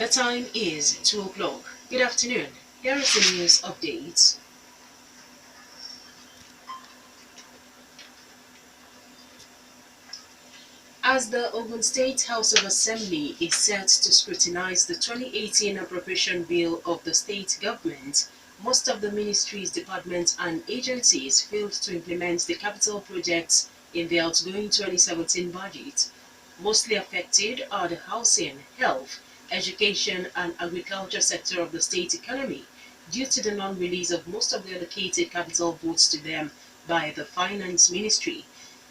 The time is 2 o'clock. Good afternoon. Here is the news update. As the Ogun State House of Assembly is set to scrutinize the 2018 appropriation bill of the state government, most of the ministries, departments and agencies failed to implement the capital projects in the outgoing 2017 budget. Mostly affected are the housing, health, education and agriculture sector of the state economy due to the non-release of most of the allocated capital votes to them by the Finance Ministry.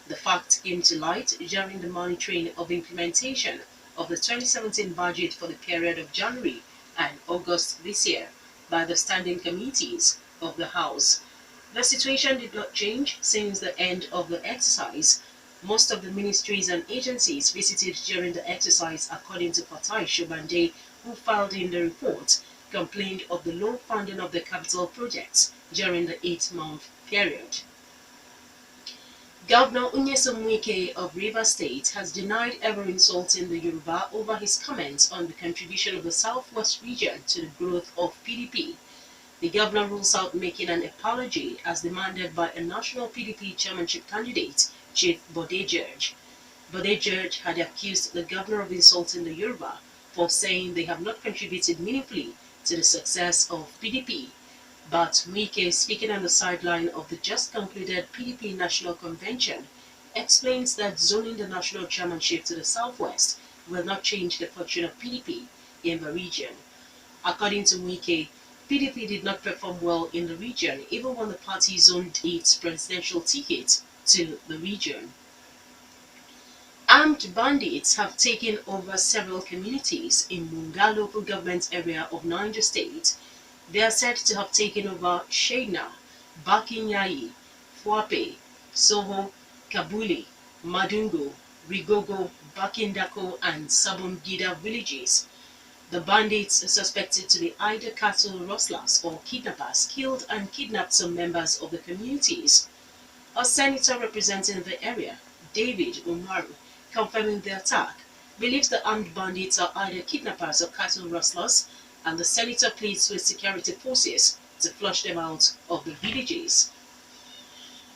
The fact came to light during the monitoring of implementation of the 2017 budget for the period of January and August this year by the standing committees of the House. The situation did not change since the end of the exercise. Most of the ministries and agencies visited during the exercise, according to Fatai Shobande, who filed in the report, complained of the low funding of the capital projects during the 8-month period. Governor Nyesom Wike of Rivers State has denied ever insulting the Yoruba over his comments on the contribution of the Southwest region to the growth of PDP. The governor rules out making an apology as demanded by a national PDP chairmanship candidate, Chief Bode George. Bode George had accused the governor of insulting the Yoruba for saying they have not contributed meaningfully to the success of PDP. But Wike, speaking on the sideline of the just concluded PDP National Convention, explains that zoning the national chairmanship to the Southwest will not change the fortune of PDP in the region. According to Wike, PDP did not perform well in the region even when the party zoned its presidential ticket to the region. Armed bandits have taken over several communities in Munga local government area of Niger State. They are said to have taken over Shena, Bakinyayi, Fuape, Soho, Kabuli, Madungo, Rigogo, Bakindako and Sabongida villages. The bandits are suspected to be either cattle rustlers or kidnappers killed and kidnapped some members of the communities. A senator representing the area, David Umaru, confirming the attack, believes the armed bandits are either kidnappers or cattle rustlers, and the senator pleads with security forces to flush them out of the villages.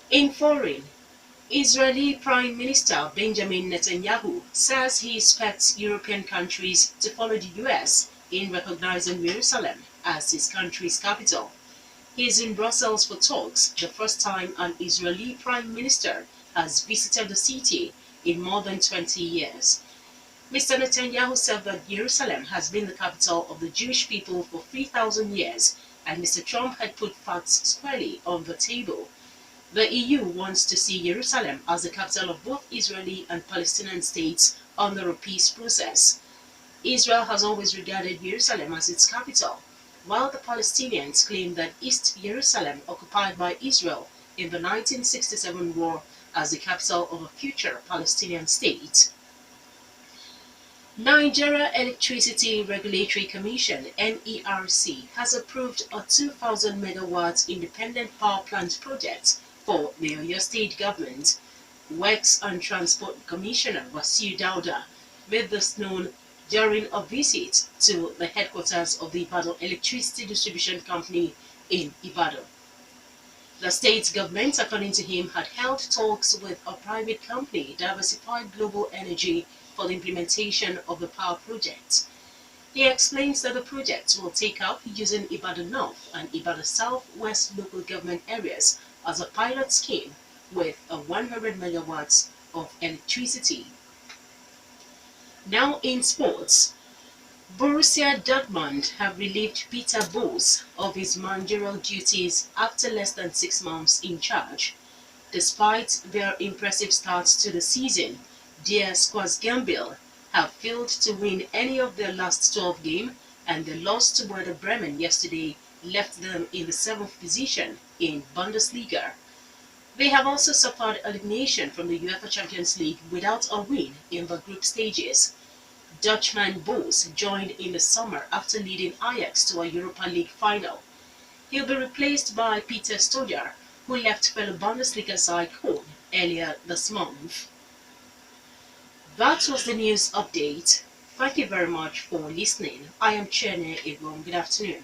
In foreign, Israeli Prime Minister Benjamin Netanyahu says he expects European countries to follow the US in recognizing Jerusalem as his country's capital. He is in Brussels for talks, the first time an Israeli Prime Minister has visited the city in more than 20 years. Mr. Netanyahu said that Jerusalem has been the capital of the Jewish people for 3,000 years, and Mr. Trump had put facts squarely on the table. The EU wants to see Jerusalem as the capital of both Israeli and Palestinian states under a peace process. Israel has always regarded Jerusalem as its capital, while the Palestinians claim that East Jerusalem, occupied by Israel in the 1967 war, as the capital of a future Palestinian state. Nigeria Electricity Regulatory Commission (NERC) has approved a 2,000 megawatt independent power plant project for the Oyo State government. Works and Transport Commissioner Wasiu Dauda made this known during a visit to the headquarters of the Ibadan Electricity Distribution Company in Ibadan. The state government, according to him, had held talks with a private company, Diversified Global Energy, for the implementation of the power project. He explains that the project will take up using Ibadan North and Ibadan Southwest local government areas as a pilot scheme with a 100 megawatts of electricity. Now in sports, Borussia Dortmund have relieved Peter Bosz of his managerial duties after less than 6 months in charge. Despite their impressive start to the season, their Schwarzgambel have failed to win any of their last 12 games, and the loss to Werder Bremen yesterday left them in the 7th position in Bundesliga. They have also suffered elimination from the UEFA Champions League without a win in the group stages. Dutchman Bosz joined in the summer after leading Ajax to a Europa League final. He'll be replaced by Peter Stoger, who left fellow Bundesliga side Köln earlier this month. That was the news update. Thank you very much for listening. I am Chienye Egwuonwu. Good afternoon.